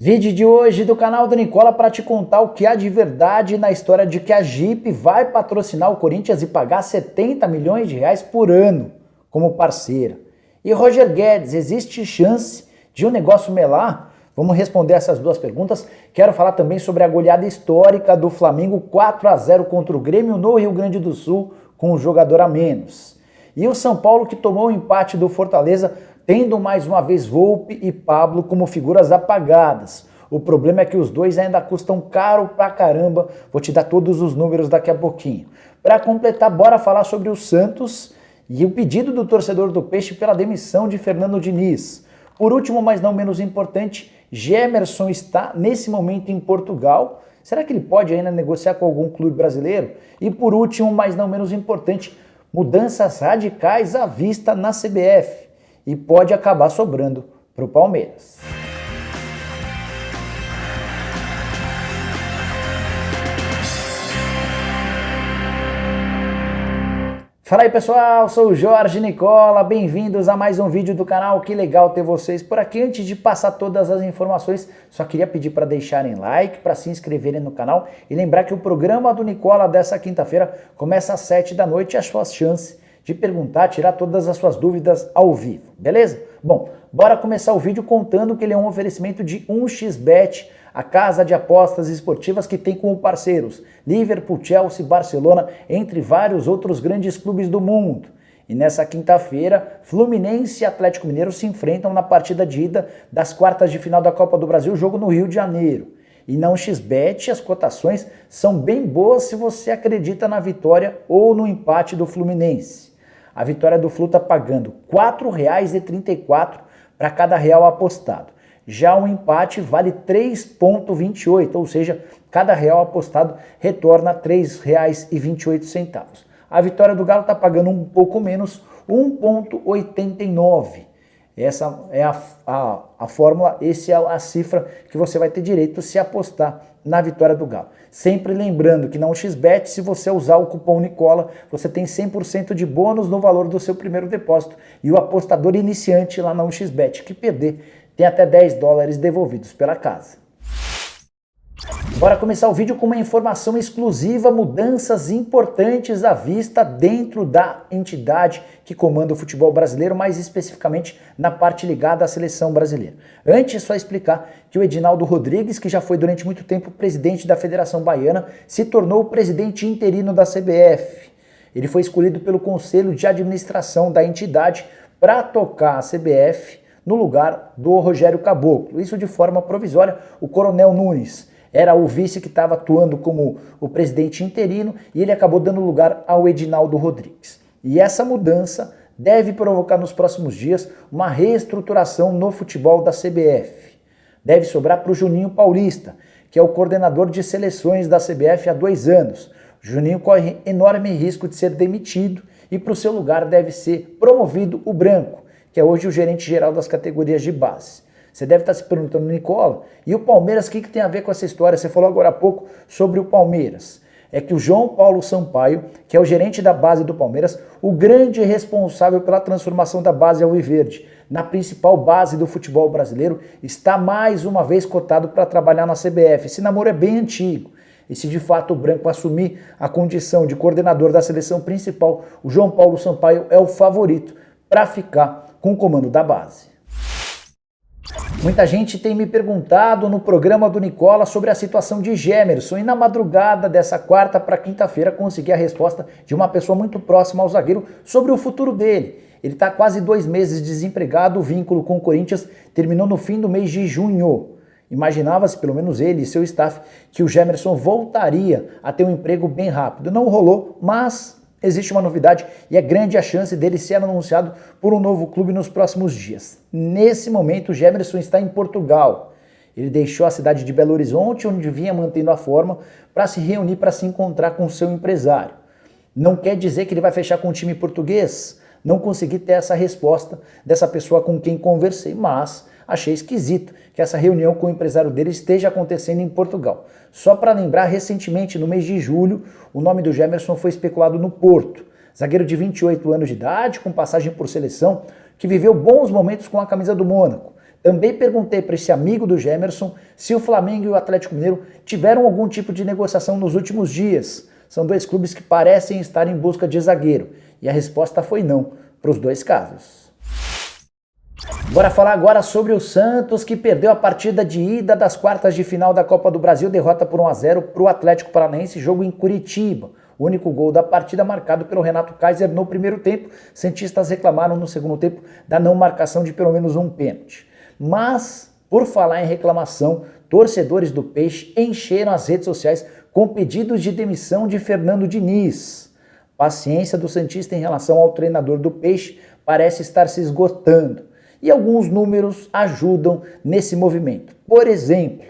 Vídeo de hoje do canal do Nicola para te contar o que há de verdade na história de que a Jeep vai patrocinar o Corinthians e pagar 70 milhões de reais por ano como parceira. E Roger Guedes, existe chance de um negócio melar? Vamos responder essas duas perguntas. Quero falar também sobre a goleada histórica do Flamengo 4-0 contra o Grêmio no Rio Grande do Sul com um jogador a menos. E o São Paulo que tomou o empate do Fortaleza, tendo mais uma vez Volpi e Pablo como figuras apagadas. O problema é que os dois ainda custam caro pra caramba. Vou te dar todos os números daqui a pouquinho. Para completar, bora falar sobre o Santos e o pedido do torcedor do Peixe pela demissão de Fernando Diniz. Por último, mas não menos importante, Gemerson está nesse momento em Portugal. Será que ele pode ainda negociar com algum clube brasileiro? E por último, mas não menos importante, mudanças radicais à vista na CBF. E pode acabar sobrando para o Palmeiras. Fala aí pessoal, sou o Jorge Nicola, bem-vindos a mais um vídeo do canal, que legal ter vocês por aqui. Antes de passar todas as informações, só queria pedir para deixarem like, para se inscreverem no canal e lembrar que o programa do Nicola dessa quinta-feira começa às 7 da noite e as suas chances de perguntar, tirar todas as suas dúvidas ao vivo, beleza? Bom, bora começar o vídeo contando que ele é um oferecimento de 1xBet, a casa de apostas esportivas que tem como parceiros Liverpool, Chelsea, Barcelona, entre vários outros grandes clubes do mundo. E nessa quinta-feira, Fluminense e Atlético Mineiro se enfrentam na partida de ida das quartas de final da Copa do Brasil, jogo no Rio de Janeiro. E na 1xBet as cotações são bem boas se você acredita na vitória ou no empate do Fluminense. A vitória do Flu está pagando R$ 4,34 para cada real apostado. Já o empate vale 3,28, ou seja, cada real apostado retorna R$ 3,28. A vitória do Galo está pagando um pouco menos, 1,89. Essa é a fórmula, essa é a cifra que você vai ter direito se apostar na vitória do Galo. Sempre lembrando que na 1xBet, se você usar o cupom Nicola, você tem 100% de bônus no valor do seu primeiro depósito. E o apostador iniciante lá na 1xBet que perder tem até $10 devolvidos pela casa. Bora começar o vídeo com uma informação exclusiva, mudanças importantes à vista dentro da entidade que comanda o futebol brasileiro, mais especificamente na parte ligada à seleção brasileira. Antes, só explicar que o Edinaldo Rodrigues, que já foi durante muito tempo presidente da Federação Baiana, se tornou o presidente interino da CBF. Ele foi escolhido pelo Conselho de Administração da entidade para tocar a CBF no lugar do Rogério Caboclo. Isso de forma provisória. O Coronel Nunes era o vice que estava atuando como o presidente interino e ele acabou dando lugar ao Edinaldo Rodrigues. E essa mudança deve provocar nos próximos dias uma reestruturação no futebol da CBF. Deve sobrar para o Juninho Paulista, que é o coordenador de seleções da CBF há 2 anos. O Juninho corre enorme risco de ser demitido e para o seu lugar deve ser promovido o Branco, que é hoje o gerente geral das categorias de base. Você deve estar se perguntando, Nicola, e o Palmeiras, o que tem a ver com essa história? Você falou agora há pouco sobre o Palmeiras. É que o João Paulo Sampaio, que é o gerente da base do Palmeiras, o grande responsável pela transformação da base alviverde na principal base do futebol brasileiro, está mais uma vez cotado para trabalhar na CBF. Esse namoro é bem antigo. E se de fato o Branco assumir a condição de coordenador da seleção principal, o João Paulo Sampaio é o favorito para ficar com o comando da base. Muita gente tem me perguntado no programa do Nicola sobre a situação de Gemerson e na madrugada dessa quarta para quinta-feira consegui a resposta de uma pessoa muito próxima ao zagueiro sobre o futuro dele. Ele está quase 2 meses desempregado, o vínculo com o Corinthians terminou no fim do mês de junho. Imaginava-se, pelo menos ele e seu staff, que o Gemerson voltaria a ter um emprego bem rápido. Não rolou, mas existe uma novidade e é grande a chance dele ser anunciado por um novo clube nos próximos dias. Nesse momento, o Gemerson está em Portugal. Ele deixou a cidade de Belo Horizonte, onde vinha mantendo a forma, para se reunir, para se encontrar com seu empresário. Não quer dizer que ele vai fechar com o time português. Não consegui ter essa resposta dessa pessoa com quem conversei, mas achei esquisito que essa reunião com o empresário dele esteja acontecendo em Portugal. Só para lembrar, recentemente, no mês de julho, o nome do Gemerson foi especulado no Porto. Zagueiro de 28 anos de idade, com passagem por seleção, que viveu bons momentos com a camisa do Mônaco. Também perguntei para esse amigo do Gemerson se o Flamengo e o Atlético Mineiro tiveram algum tipo de negociação nos últimos dias. São dois clubes que parecem estar em busca de zagueiro. E a resposta foi não para os dois casos. Bora falar agora sobre o Santos, que perdeu a partida de ida das quartas de final da Copa do Brasil, derrota por 1-0 para o Atlético Paranaense, jogo em Curitiba. O único gol da partida marcado pelo Renato Kaiser no primeiro tempo. Santistas reclamaram no segundo tempo da não marcação de pelo menos um pênalti. Mas, por falar em reclamação, torcedores do Peixe encheram as redes sociais com pedidos de demissão de Fernando Diniz. Paciência do santista em relação ao treinador do Peixe parece estar se esgotando. E alguns números ajudam nesse movimento. Por exemplo,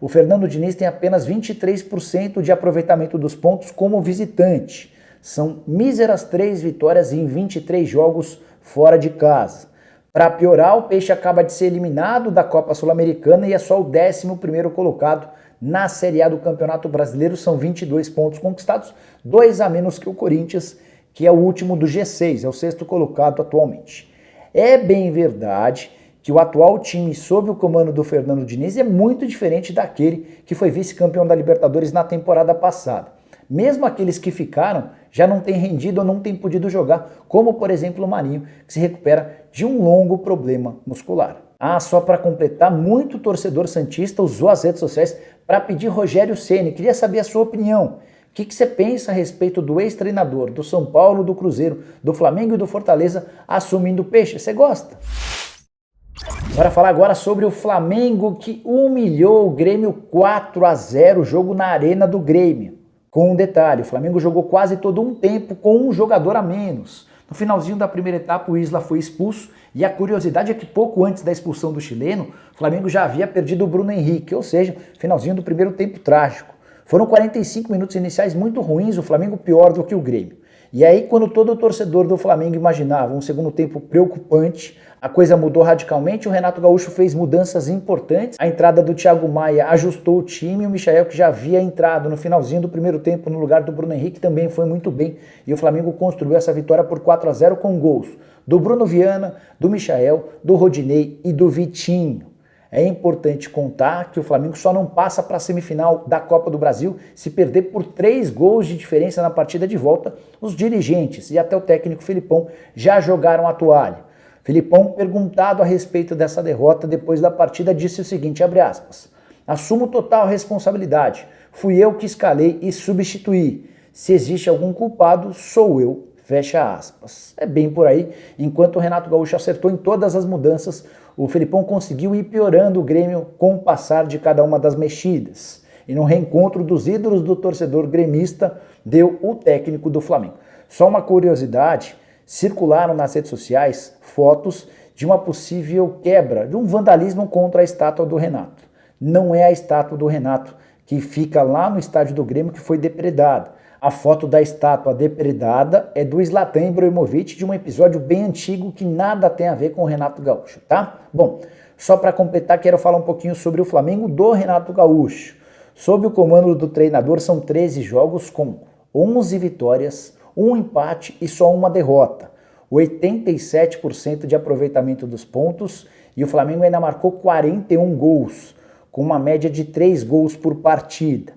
o Fernando Diniz tem apenas 23% de aproveitamento dos pontos como visitante. São míseras 3 vitórias em 23 jogos fora de casa. Para piorar, o Peixe acaba de ser eliminado da Copa Sul-Americana e é só o 11º colocado na Série A do Campeonato Brasileiro. São 22 pontos conquistados, 2 a menos que o Corinthians, que é o último do G6, é o 6º colocado atualmente. É bem verdade que o atual time sob o comando do Fernando Diniz é muito diferente daquele que foi vice-campeão da Libertadores na temporada passada. Mesmo aqueles que ficaram já não têm rendido ou não têm podido jogar, como por exemplo o Marinho, que se recupera de um longo problema muscular. Só para completar, muito torcedor santista usou as redes sociais para pedir Rogério Ceni. Queria saber a sua opinião. O que você pensa a respeito do ex-treinador do São Paulo, do Cruzeiro, do Flamengo e do Fortaleza assumindo o Peixe? Você gosta? Bora falar agora sobre o Flamengo, que humilhou o Grêmio 4-0, jogo na Arena do Grêmio. Com um detalhe, o Flamengo jogou quase todo um tempo com um jogador a menos. No finalzinho da primeira etapa, o Isla foi expulso e a curiosidade é que pouco antes da expulsão do chileno, o Flamengo já havia perdido o Bruno Henrique, ou seja, finalzinho do primeiro tempo trágico. Foram 45 minutos iniciais muito ruins, o Flamengo pior do que o Grêmio. E aí, quando todo torcedor do Flamengo imaginava um segundo tempo preocupante, a coisa mudou radicalmente, o Renato Gaúcho fez mudanças importantes, a entrada do Thiago Maia ajustou o time, o Michael, que já havia entrado no finalzinho do primeiro tempo no lugar do Bruno Henrique, também foi muito bem, e o Flamengo construiu essa vitória por 4-0 com gols do Bruno Viana, do Michael, do Rodinei e do Vitinho. É importante contar que o Flamengo só não passa para a semifinal da Copa do Brasil se perder por 3 gols de diferença na partida de volta. Os dirigentes e até o técnico Filipão já jogaram a toalha. Filipão, perguntado a respeito dessa derrota depois da partida, disse o seguinte, abre aspas, assumo total responsabilidade, fui eu que escalei e substituí. Se existe algum culpado, sou eu. Fecha aspas. É bem por aí. Enquanto o Renato Gaúcho acertou em todas as mudanças, o Felipão conseguiu ir piorando o Grêmio com o passar de cada uma das mexidas. E no reencontro dos ídolos do torcedor gremista, deu o técnico do Flamengo. Só uma curiosidade, circularam nas redes sociais fotos de uma possível quebra, de um vandalismo contra a estátua do Renato. Não é a estátua do Renato que fica lá no estádio do Grêmio que foi depredada. A foto da estátua depredada é do Zlatan Ibrahimovic, de um episódio bem antigo que nada tem a ver com o Renato Gaúcho, tá? Bom, só para completar, quero falar um pouquinho sobre o Flamengo do Renato Gaúcho. Sob o comando do treinador, são 13 jogos com 11 vitórias, 1 empate e só uma derrota. 87% de aproveitamento dos pontos e o Flamengo ainda marcou 41 gols, com uma média de 3 gols por partida.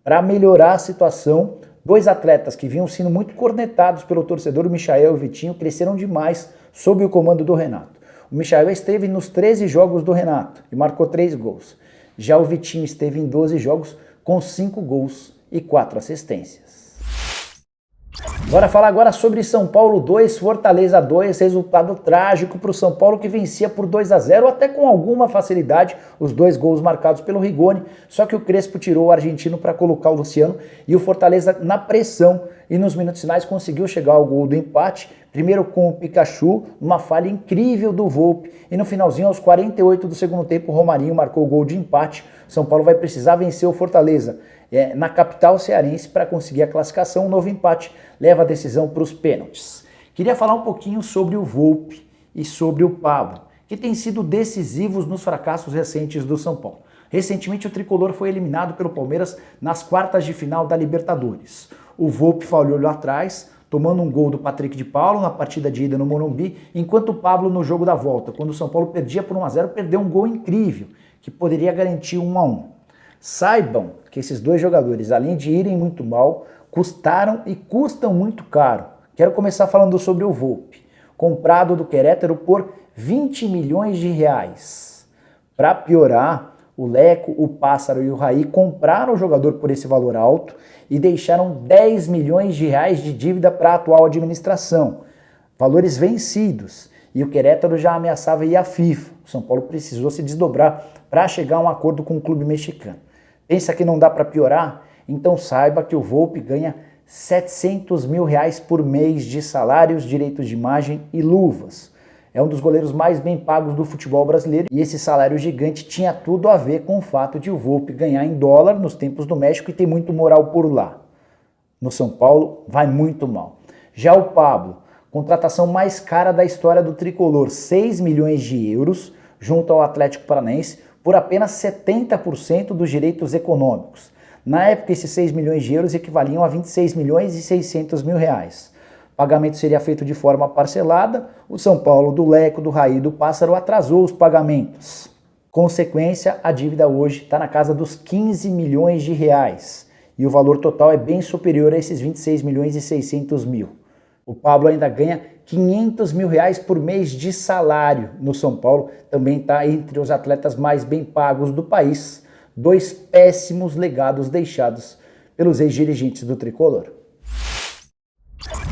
Para melhorar a situação, 2 atletas que vinham sendo muito cornetados pelo torcedor, o Michael e o Vitinho, cresceram demais sob o comando do Renato. O Michael esteve nos 13 jogos do Renato e marcou 3 gols. Já o Vitinho esteve em 12 jogos com 5 gols e 4 assistências. Bora falar agora sobre São Paulo 2, Fortaleza 2, resultado trágico para o São Paulo que vencia por 2-0, até com alguma facilidade, os 2 gols marcados pelo Rigoni, só que o Crespo tirou o argentino para colocar o Luciano e o Fortaleza na pressão e nos minutos finais conseguiu chegar ao gol do empate, primeiro com o Pikachu, uma falha incrível do Volpi e no finalzinho aos 48 do segundo tempo o Romarinho marcou o gol de empate. São Paulo vai precisar vencer o Fortaleza na capital cearense para conseguir a classificação. Um novo empate leva a decisão para os pênaltis. Queria falar um pouquinho sobre o Volpi e sobre o Pablo, que têm sido decisivos nos fracassos recentes do São Paulo. Recentemente o tricolor foi eliminado pelo Palmeiras nas quartas de final da Libertadores. O Volpi falhou lá atrás, tomando um gol do Patrick de Paulo na partida de ida no Morumbi, enquanto o Pablo no jogo da volta, quando o São Paulo perdia por 1 a 0, perdeu um gol incrível, que poderia garantir 1 a 1. Saibam que esses dois jogadores, além de irem muito mal, custaram e custam muito caro. Quero começar falando sobre o Volpi, comprado do Querétaro por 20 milhões de reais. Para piorar, o Leco, o Pássaro e o Raí compraram o jogador por esse valor alto e deixaram 10 milhões de reais de dívida para a atual administração. Valores vencidos. E o Querétaro já ameaçava ir à FIFA. O São Paulo precisou se desdobrar para chegar a um acordo com o clube mexicano. Pensa que não dá para piorar? Então saiba que o Volpi ganha 700 mil reais por mês de salários, direitos de imagem e luvas. É um dos goleiros mais bem pagos do futebol brasileiro e esse salário gigante tinha tudo a ver com o fato de o Volpi ganhar em dólar nos tempos do México e ter muito moral por lá. No São Paulo vai muito mal. Já o Pablo, contratação mais cara da história do tricolor, 6 milhões de euros, junto ao Atlético Paranaense, por apenas 70% dos direitos econômicos. Na época, esses 6 milhões de euros equivaliam a 26 milhões e 600 mil reais. O pagamento seria feito de forma parcelada. O São Paulo, do Leco, do Raí e do Pássaro atrasou os pagamentos. Consequência, a dívida hoje está na casa dos 15 milhões de reais. E o valor total é bem superior a esses 26 milhões e 600 mil. O Pablo ainda ganha 500 mil reais por mês de salário no São Paulo. Também está entre os atletas mais bem pagos do país. Dois péssimos legados deixados pelos ex-dirigentes do Tricolor.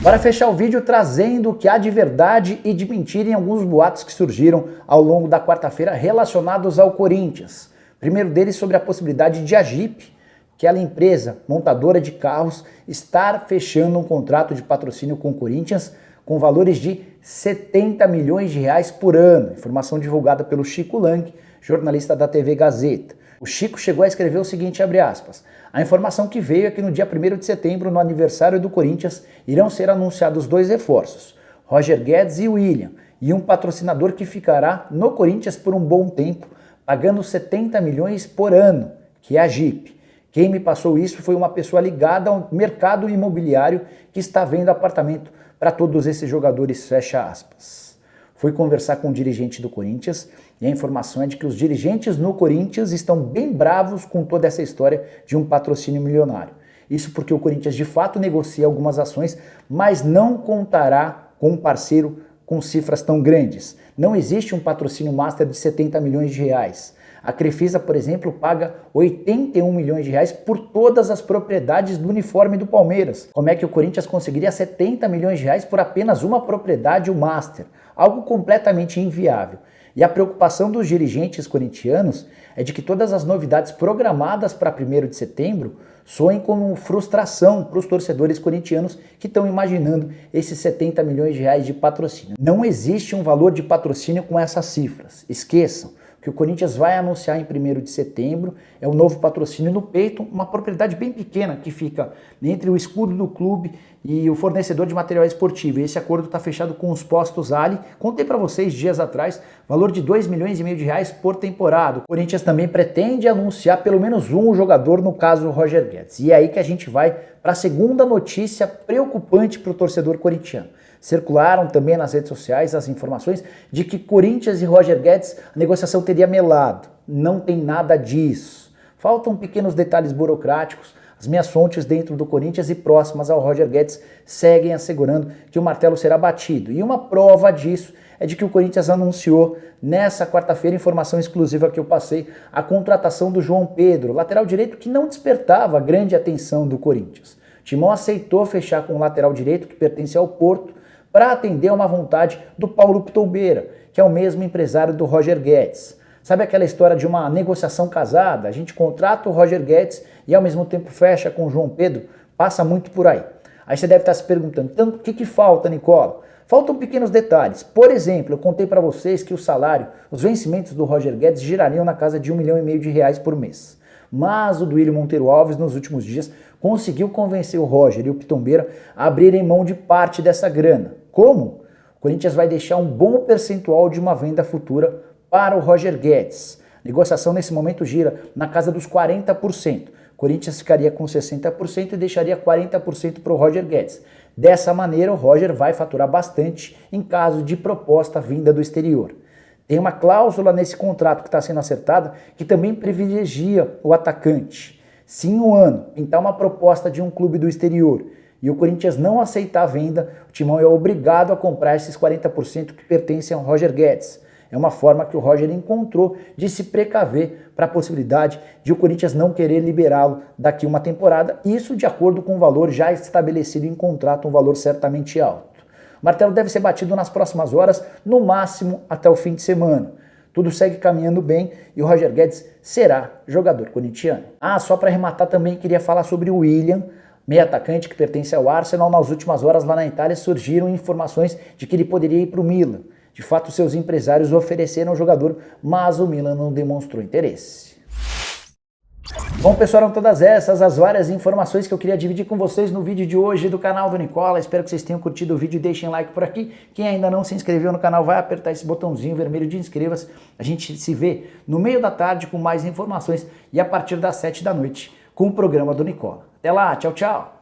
Para fechar o vídeo trazendo o que há de verdade e de mentira em alguns boatos que surgiram ao longo da quarta-feira relacionados ao Corinthians. Primeiro deles sobre a possibilidade de a Jeep, aquela empresa montadora de carros, estar fechando um contrato de patrocínio com o Corinthians com valores de 70 milhões de reais por ano. Informação divulgada pelo Chico Lang, jornalista da TV Gazeta. O Chico chegou a escrever o seguinte, abre aspas, a informação que veio é que no dia 1º de setembro, no aniversário do Corinthians, irão ser anunciados 2 reforços, Roger Guedes e William, e um patrocinador que ficará no Corinthians por um bom tempo, pagando 70 milhões por ano, que é a Jeep. Quem me passou isso foi uma pessoa ligada ao mercado imobiliário que está vendo apartamento para todos esses jogadores, fecha aspas. Fui conversar com um dirigente do Corinthians e a informação é de que os dirigentes no Corinthians estão bem bravos com toda essa história de um patrocínio milionário. Isso porque o Corinthians de fato negocia algumas ações, mas não contará com um parceiro com cifras tão grandes. Não existe um patrocínio master de 70 milhões de reais. A Crefisa, por exemplo, paga 81 milhões de reais por todas as propriedades do uniforme do Palmeiras. Como é que o Corinthians conseguiria 70 milhões de reais por apenas uma propriedade, o master? Algo completamente inviável. E a preocupação dos dirigentes corintianos é de que todas as novidades programadas para 1º de setembro soem como frustração para os torcedores corintianos que estão imaginando esses 70 milhões de reais de patrocínio. Não existe um valor de patrocínio com essas cifras. Esqueçam. O que o Corinthians vai anunciar em 1º de setembro é o novo patrocínio no peito, uma propriedade bem pequena que fica entre o escudo do clube e o fornecedor de material esportivo. Esse acordo está fechado com os postos Ali. Contei para vocês dias atrás, valor de 2 milhões e meio de reais por temporada. O Corinthians também pretende anunciar pelo menos um jogador, no caso o Roger Guedes. E é aí que a gente vai para a segunda notícia preocupante para o torcedor corintiano. Circularam também nas redes sociais as informações de que Corinthians e Roger Guedes a negociação teria melado. Não tem nada disso. Faltam pequenos detalhes burocráticos. As minhas fontes dentro do Corinthians e próximas ao Roger Guedes seguem assegurando que o martelo será batido. E uma prova disso é de que o Corinthians anunciou nessa quarta-feira, informação exclusiva que eu passei, a contratação do João Pedro, lateral direito que não despertava grande atenção do Corinthians. O Timão aceitou fechar com o lateral direito que pertence ao Porto, para atender a uma vontade do Paulo Pitombeira, que é o mesmo empresário do Roger Guedes. Sabe aquela história de uma negociação casada? A gente contrata o Roger Guedes e ao mesmo tempo fecha com o João Pedro? Passa muito por aí. Aí você deve estar se perguntando, então o que falta, Nicola? Faltam pequenos detalhes. Por exemplo, eu contei para vocês que o salário, os vencimentos do Roger Guedes girariam na casa de 1,5 milhão de reais por mês. Mas o Duílio Monteiro Alves, nos últimos dias, conseguiu convencer o Roger e o Pitombeira a abrirem mão de parte dessa grana. Como? O Corinthians vai deixar um bom percentual de uma venda futura para o Roger Guedes. A negociação nesse momento gira na casa dos 40%. Corinthians ficaria com 60% e deixaria 40% para o Roger Guedes. Dessa maneira, o Roger vai faturar bastante em caso de proposta vinda do exterior. Tem uma cláusula nesse contrato que está sendo acertada que também privilegia o atacante. Se em um ano pintar uma proposta de um clube do exterior e o Corinthians não aceitar a venda, o Timão é obrigado a comprar esses 40% que pertencem ao Roger Guedes. É uma forma que o Roger encontrou de se precaver para a possibilidade de o Corinthians não querer liberá-lo daqui uma temporada, isso de acordo com o valor já estabelecido em contrato, um valor certamente alto. O martelo deve ser batido nas próximas horas, no máximo até o fim de semana. Tudo segue caminhando bem e o Roger Guedes será jogador corintiano. Só para arrematar também queria falar sobre o William, meio atacante que pertence ao Arsenal. Nas últimas horas lá na Itália surgiram informações de que ele poderia ir para o Milan. De fato, seus empresários ofereceram o jogador, mas o Milan não demonstrou interesse. Bom, pessoal, eram todas essas as várias informações que eu queria dividir com vocês no vídeo de hoje do canal do Nicola. Espero que vocês tenham curtido o vídeo, deixem like por aqui. Quem ainda não se inscreveu no canal, vai apertar esse botãozinho vermelho de inscreva-se. A gente se vê no meio da tarde com mais informações e a partir das 7 da noite com o programa do Nicola. Até lá, tchau, tchau!